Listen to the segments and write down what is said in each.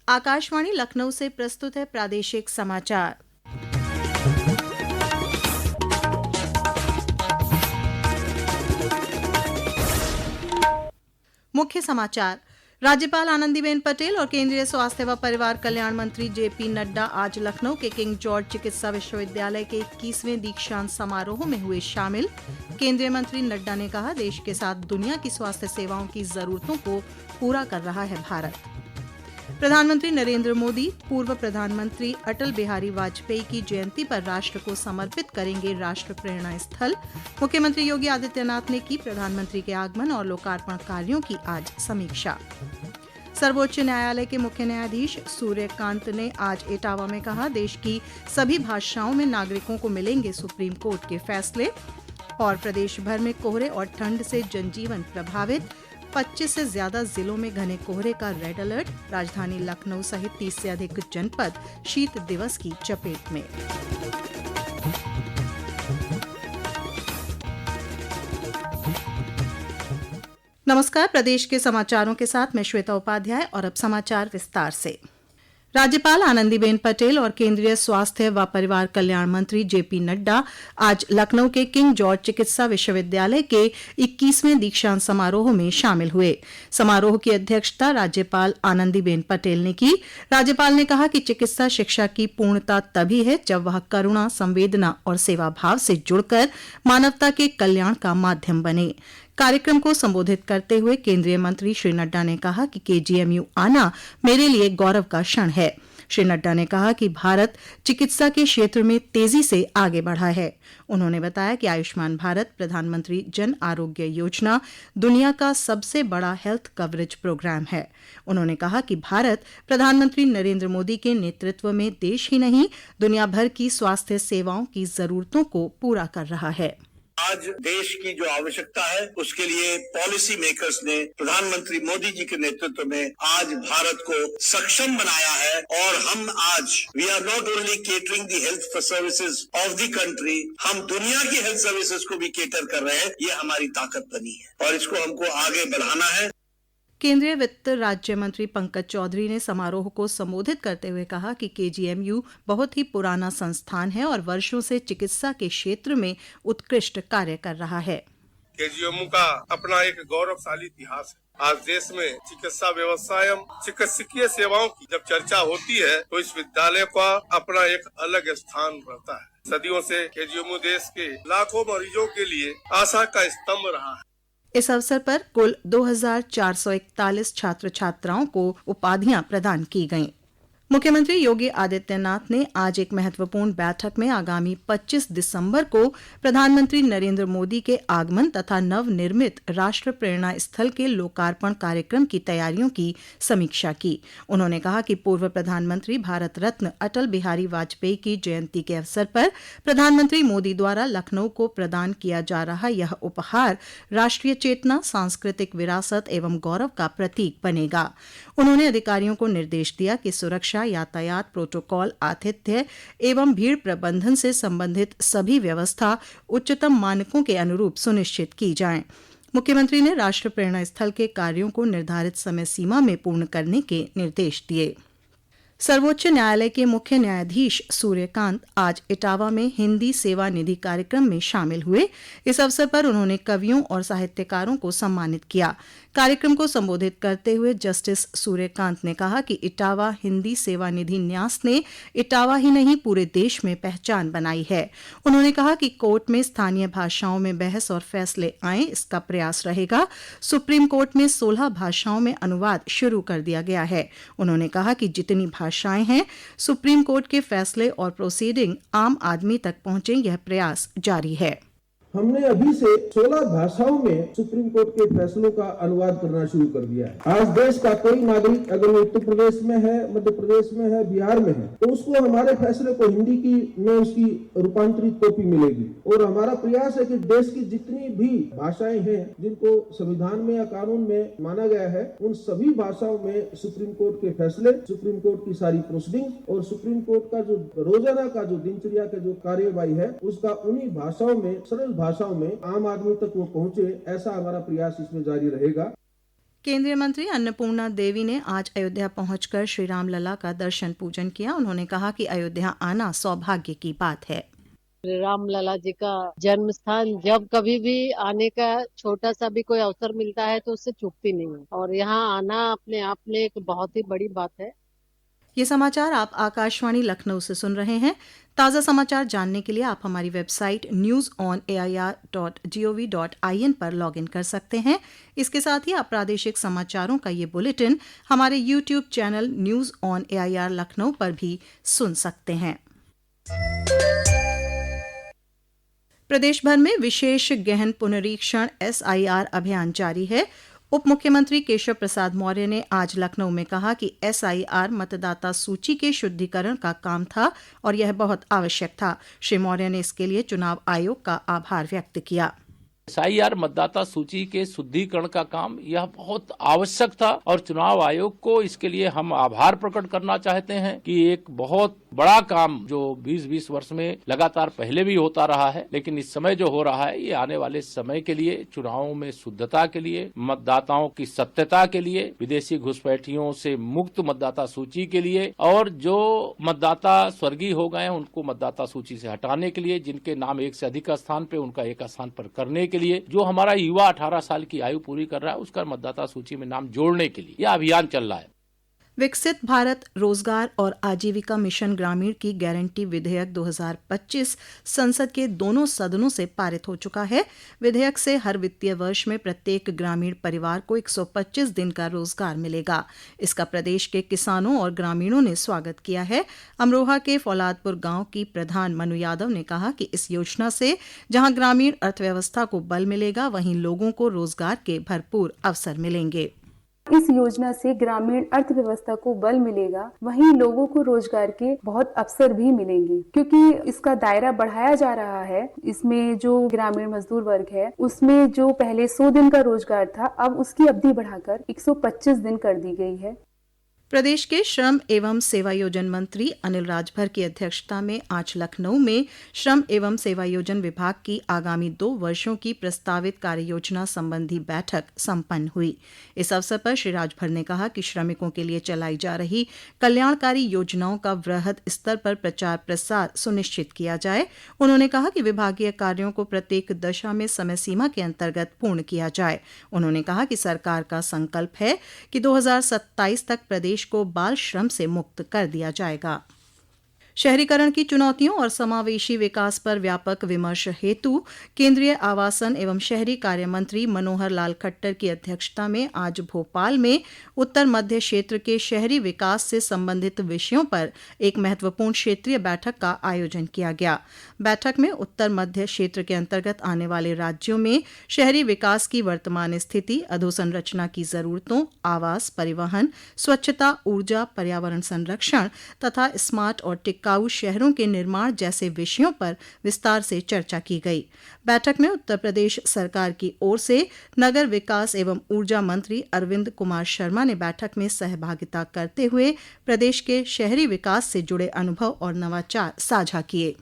आकाशवाणी लखनऊ से प्रस्तुत है प्रादेशिक समाचार। मुख्य समाचार। राज्यपाल आनंदीबेन पटेल और केंद्रीय स्वास्थ्य व परिवार कल्याण मंत्री जेपी नड्डा आज लखनऊ के किंग जॉर्ज चिकित्सा विश्वविद्यालय के 21वें दीक्षांत समारोह में हुए शामिल। केंद्रीय मंत्री नड्डा ने कहा, देश के साथ दुनिया की स्वास्थ्य सेवाओं की जरूरतों को पूरा कर रहा है भारत। प्रधानमंत्री नरेंद्र मोदी पूर्व प्रधानमंत्री अटल बिहारी वाजपेयी की जयंती पर राष्ट्र को समर्पित करेंगे राष्ट्र प्रेरणा स्थल। मुख्यमंत्री योगी आदित्यनाथ ने की प्रधानमंत्री के आगमन और लोकार्पण कार्यों की आज समीक्षा। सर्वोच्च न्यायालय के मुख्य न्यायाधीश सूर्यकांत ने आज इटावा में कहा, देश की सभी भाषाओं में नागरिकों को मिलेंगे सुप्रीम कोर्ट के फैसले। और प्रदेश भर में कोहरे और ठंड से जनजीवन प्रभावित, 25 से ज्यादा जिलों में घने कोहरे का रेड अलर्ट। राजधानी लखनऊ सहित 30 से अधिक जनपद शीत दिवस की चपेट में। नमस्कार, प्रदेश के समाचारों के साथ मैं श्वेता उपाध्याय और अब समाचार विस्तार से। राज्यपाल आनंदीबेन पटेल और केंद्रीय स्वास्थ्य व परिवार कल्याण मंत्री जेपी नड्डा आज लखनऊ के किंग जॉर्ज चिकित्सा विश्वविद्यालय के 21वें दीक्षांत समारोह में शामिल हुए। समारोह की अध्यक्षता राज्यपाल आनंदीबेन पटेल ने की। राज्यपाल ने कहा कि चिकित्सा शिक्षा की पूर्णता तभी है जब वह करुणा, संवेदना और सेवा भाव से जुड़कर मानवता के कल्याण का माध्यम बने। कार्यक्रम को संबोधित करते हुए केंद्रीय मंत्री श्री नड्डा ने कहा कि केजीएमयू आना मेरे लिए गौरव का क्षण है। श्री नड्डा ने कहा कि भारत चिकित्सा के क्षेत्र में तेजी से आगे बढ़ा है। उन्होंने बताया कि आयुष्मान भारत प्रधानमंत्री जन आरोग्य योजना दुनिया का सबसे बड़ा हेल्थ कवरेज प्रोग्राम है। उन्होंने कहा कि भारत प्रधानमंत्री नरेंद्र मोदी के नेतृत्व में देश ही नहीं, दुनिया भर की स्वास्थ्य सेवाओं की जरूरतों को पूरा कर रहा है। आज देश की जो आवश्यकता है उसके लिए पॉलिसी मेकर्स ने प्रधानमंत्री मोदी जी के नेतृत्व में आज भारत को सक्षम बनाया है। और हम आज we are not only catering the health services of the country, हम दुनिया की हेल्थ सर्विसेज को भी केटर कर रहे हैं। ये हमारी ताकत बनी है और इसको हमको आगे बढ़ाना है। केंद्रीय वित्त राज्य मंत्री पंकज चौधरी ने समारोह को संबोधित करते हुए कहा कि केजीएमयू बहुत ही पुराना संस्थान है और वर्षों से चिकित्सा के क्षेत्र में उत्कृष्ट कार्य कर रहा है। केजीएमयू का अपना एक गौरवशाली इतिहास है। आज देश में चिकित्सा व्यवस्था एवं चिकित्सकीय सेवाओं की जब चर्चा होती है तो इस विद्यालय का अपना एक अलग स्थान रहता है। सदियों से केजीएमयू देश के लाखों मरीजों के लिए आशा का स्तंभ रहा है। इस अवसर पर कुल 2441 छात्र छात्राओं को उपाधियां प्रदान की गईं। मुख्यमंत्री योगी आदित्यनाथ ने आज एक महत्वपूर्ण बैठक में आगामी 25 दिसंबर को प्रधानमंत्री नरेंद्र मोदी के आगमन तथा नवनिर्मित राष्ट्र प्रेरणा स्थल के लोकार्पण कार्यक्रम की तैयारियों की समीक्षा की। उन्होंने कहा कि पूर्व प्रधानमंत्री भारत रत्न अटल बिहारी वाजपेयी की जयंती के अवसर पर प्रधानमंत्री मोदी द्वारा लखनऊ को प्रदान किया जा रहा यह उपहार राष्ट्रीय चेतना, सांस्कृतिक विरासत एवं गौरव का प्रतीक बनेगा। उन्होंने अधिकारियों को निर्देश दिया कि सुरक्षा, यातायात प्रोटोकॉल, आतिथ्य एवं भीड़ प्रबंधन से संबंधित सभी व्यवस्था उच्चतम मानकों के अनुरूप सुनिश्चित की जाए। मुख्यमंत्री ने राष्ट्र प्रेरणा स्थल के कार्यों को निर्धारित समय सीमा में पूर्ण करने के निर्देश दिए। सर्वोच्च न्यायालय के मुख्य न्यायाधीश सूर्यकांत आज इटावा में हिंदी सेवा निधि कार्यक्रम में शामिल हुए। इस अवसर पर उन्होंने कवियों और साहित्यकारों को सम्मानित किया। कार्यक्रम को संबोधित करते हुए जस्टिस सूर्यकांत ने कहा कि इटावा हिंदी सेवा निधि न्यास ने इटावा ही नहीं पूरे देश में पहचान बनाई है। उन्होंने कहा कि कोर्ट में स्थानीय भाषाओं में बहस और फैसले आए, इसका प्रयास रहेगा। सुप्रीम कोर्ट में 16 भाषाओं में अनुवाद शुरू कर दिया गया है। उन्होंने कहा कि जितनी भाषाएं हैं, सुप्रीम कोर्ट के फैसले और प्रोसीडिंग आम आदमी तक पहुंचे, यह प्रयास जारी है। हमने अभी से 16 भाषाओं में सुप्रीम कोर्ट के फैसलों का अनुवाद करना शुरू कर दिया है। आज देश का कोई नागरिक अगर वो उत्तर प्रदेश में है, मध्य प्रदेश में है, बिहार में है, तो उसको हमारे फैसले को हिंदी की में उसकी रूपांतरित कॉपी मिलेगी। और हमारा प्रयास है कि देश की जितनी भी भाषाएं हैं जिनको संविधान में या कानून में माना गया है, उन सभी भाषाओं में सुप्रीम कोर्ट के फैसले, सुप्रीम कोर्ट की सारी प्रोसीडिंग और सुप्रीम कोर्ट का जो रोजाना का जो दिनचर्या का जो कार्यवाही है, उसका उन्हीं भाषाओं में, सरल भाषाओं में आम आदमी तक वो पहुंचे, ऐसा हमारा प्रयास इसमें जारी रहेगा। केंद्रीय मंत्री अन्नपूर्णा देवी ने आज अयोध्या पहुंचकर श्री राम लला का दर्शन पूजन किया। उन्होंने कहा कि अयोध्या आना सौभाग्य की बात है। राम लला जी का जन्म स्थान जब कभी भी आने का छोटा सा भी कोई अवसर मिलता है तो उससे चूकती नहीं है, और यहाँ आना अपने आप में एक बहुत ही बड़ी बात है। ये समाचार आप आकाशवाणी लखनऊ से सुन रहे हैं। ताज़ा समाचार जानने के लिए आप हमारी वेबसाइट news.air.gov.in पर लॉगिन कर सकते हैं। इसके साथ ही आप प्रादेशिक समाचारों का ये बुलेटिन हमारे YouTube channel news on AIR Lucknow पर भी सुन सकते हैं। प्रदेश भर में विशेष गहन पुनरीक्षण SIR अभियान जारी है। उप मुख्यमंत्री केशव प्रसाद मौर्य ने आज लखनऊ में कहा कि SIR मतदाता सूची के शुद्धिकरण का काम था और यह बहुत आवश्यक था। श्री मौर्य ने इसके लिए चुनाव आयोग का आभार व्यक्त किया। SIR मतदाता सूची के शुद्धिकरण का काम यह बहुत आवश्यक था और चुनाव आयोग को इसके लिए हम आभार प्रकट करना चाहते हैं कि एक बहुत बड़ा काम जो 20-20 वर्ष में लगातार पहले भी होता रहा है, लेकिन इस समय जो हो रहा है ये आने वाले समय के लिए, चुनावों में शुद्धता के लिए, मतदाताओं की सत्यता के लिए, विदेशी घुसपैठियों से मुक्त मतदाता सूची के लिए, और जो मतदाता स्वर्गीय हो गए हैं उनको मतदाता सूची से हटाने के लिए, जिनके नाम एक से अधिक स्थान पे उनका एक स्थान पर करने के लिए, जो हमारा युवा 18 साल की आयु पूरी कर रहा है उसका मतदाता सूची में नाम जोड़ने के लिए यह अभियान चल रहा है। विकसित भारत रोजगार और आजीविका मिशन ग्रामीण की गारंटी विधेयक 2025 संसद के दोनों सदनों से पारित हो चुका है। विधेयक से हर वित्तीय वर्ष में प्रत्येक ग्रामीण परिवार को 125 दिन का रोजगार मिलेगा। इसका प्रदेश के किसानों और ग्रामीणों ने स्वागत किया है। अमरोहा के फौलादपुर गांव की प्रधान मनु यादव ने कहा कि इस योजना से जहां ग्रामीण अर्थव्यवस्था को बल मिलेगा, वहीं लोगों को रोजगार के भरपूर अवसर मिलेंगे। इस योजना से ग्रामीण अर्थव्यवस्था को बल मिलेगा, वहीं लोगों को रोजगार के बहुत अवसर भी मिलेंगे, क्योंकि इसका दायरा बढ़ाया जा रहा है। इसमें जो ग्रामीण मजदूर वर्ग है उसमें जो पहले 100 दिन का रोजगार था, अब उसकी अवधि बढ़ाकर 125 दिन कर दी गई है। प्रदेश के श्रम एवं सेवायोजन मंत्री अनिल राजभर की अध्यक्षता में आज लखनऊ में श्रम एवं सेवायोजन विभाग की आगामी 2 वर्षों की प्रस्तावित कार्ययोजना संबंधी बैठक संपन्न हुई। इस अवसर पर श्री राजभर ने कहा कि श्रमिकों के लिए चलाई जा रही कल्याणकारी योजनाओं का वृहद स्तर पर प्रचार प्रसार सुनिश्चित किया जाए। उन्होंने कहा कि विभागीय कार्यों को प्रत्येक दशा में समय सीमा के अंतर्गत पूर्ण किया जाए। उन्होंने कहा कि सरकार का संकल्प है कि 2027 तक प्रदेश को बाल श्रम से मुक्त कर दिया जाएगा। शहरीकरण की चुनौतियों और समावेशी विकास पर व्यापक विमर्श हेतु केंद्रीय आवासन एवं शहरी कार्य मंत्री मनोहर लाल खट्टर की अध्यक्षता में आज भोपाल में उत्तर मध्य क्षेत्र के शहरी विकास से संबंधित विषयों पर एक महत्वपूर्ण क्षेत्रीय बैठक का आयोजन किया गया। बैठक में उत्तर मध्य क्षेत्र के अंतर्गत आने वाले राज्यों में शहरी विकास की वर्तमान स्थिति, अधोसंरचना की जरूरतों, आवास, परिवहन, स्वच्छता, ऊर्जा, पर्यावरण संरक्षण तथा स्मार्ट और टिकाऊ शहरों के निर्माण जैसे विषयों पर विस्तार से चर्चा की गई। बैठक में उत्तर प्रदेश सरकार की ओर से नगर विकास एवं ऊर्जा मंत्री अरविंद कुमार शर्मा ने बैठक में सहभागिता करते हुए प्रदेश के शहरी विकास से जुड़े अनुभव और नवाचार साझा किए।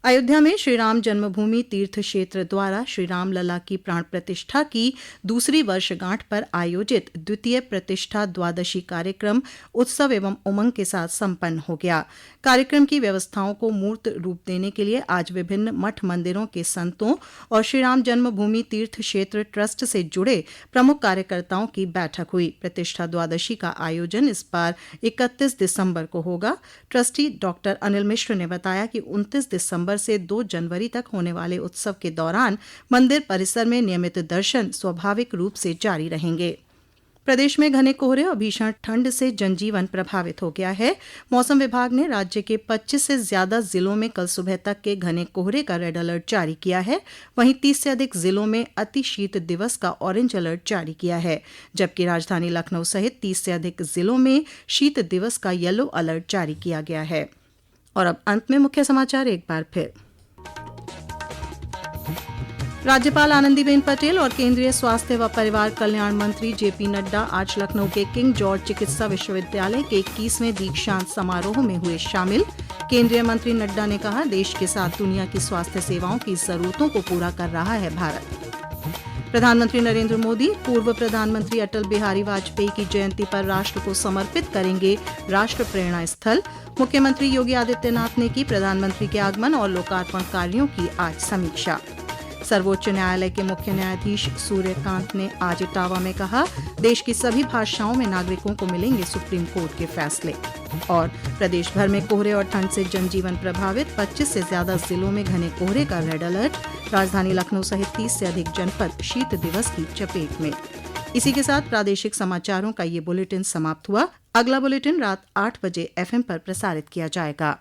अयोध्या में श्री राम जन्मभूमि तीर्थ क्षेत्र द्वारा श्री राम लला की प्राण प्रतिष्ठा की दूसरी वर्षगांठ पर आयोजित द्वितीय प्रतिष्ठा द्वादशी कार्यक्रम उत्सव एवं उमंग के साथ संपन्न हो गया। कार्यक्रम की व्यवस्थाओं को मूर्त रूप देने के लिए आज विभिन्न मठ मंदिरों के संतों और श्री राम जन्मभूमि तीर्थ क्षेत्र ट्रस्ट से जुड़े प्रमुख कार्यकर्ताओं की बैठक हुई। प्रतिष्ठा द्वादशी का आयोजन इस बार 31 दिसंबर को होगा। ट्रस्टी डॉक्टर अनिल मिश्र ने बताया कि 29 दिसंबर से 2 जनवरी तक होने वाले उत्सव के दौरान मंदिर परिसर में नियमित दर्शन स्वाभाविक रूप से जारी रहेंगे। प्रदेश में घने कोहरे और भीषण ठंड से जनजीवन प्रभावित हो गया है। मौसम विभाग ने राज्य के 25 से ज्यादा जिलों में कल सुबह तक के घने कोहरे का रेड अलर्ट जारी किया है। वहीं 30 से अधिक जिलों में अति शीत दिवस का ऑरेंज अलर्ट जारी किया है, जबकि राजधानी लखनऊ सहित 30 से अधिक जिलों में शीत दिवस का येलो अलर्ट जारी किया गया है। और अब अंत में मुख्य समाचार एक बार फिर। राज्यपाल आनंदीबेन पटेल और केंद्रीय स्वास्थ्य व परिवार कल्याण मंत्री जेपी नड्डा आज लखनऊ के किंग जॉर्ज चिकित्सा विश्वविद्यालय के 21वें दीक्षांत समारोह में हुए शामिल। केंद्रीय मंत्री नड्डा ने कहा, देश के साथ दुनिया की स्वास्थ्य सेवाओं की जरूरतों को पूरा कर रहा है भारत। प्रधानमंत्री नरेंद्र मोदी पूर्व प्रधानमंत्री अटल बिहारी वाजपेयी की जयंती पर राष्ट्र को समर्पित करेंगे राष्ट्र प्रेरणा स्थल। मुख्यमंत्री योगी आदित्यनाथ ने की प्रधानमंत्री के आगमन और लोकार्पण कार्यों की आज समीक्षा। सर्वोच्च न्यायालय के मुख्य न्यायाधीश सूर्यकांत ने आज इटावा में कहा, देश की सभी भाषाओं में नागरिकों को मिलेंगे सुप्रीम कोर्ट के फैसले। और प्रदेश भर में कोहरे और ठंड से जनजीवन प्रभावित, 25 से ज्यादा जिलों में घने कोहरे का रेड अलर्ट। राजधानी लखनऊ सहित 30 से अधिक जनपद शीत दिवस की चपेट में। इसी के साथ प्रादेशिक समाचारों का ये बुलेटिन समाप्त हुआ। अगला बुलेटिन रात 8 बजे FM पर प्रसारित किया जाएगा।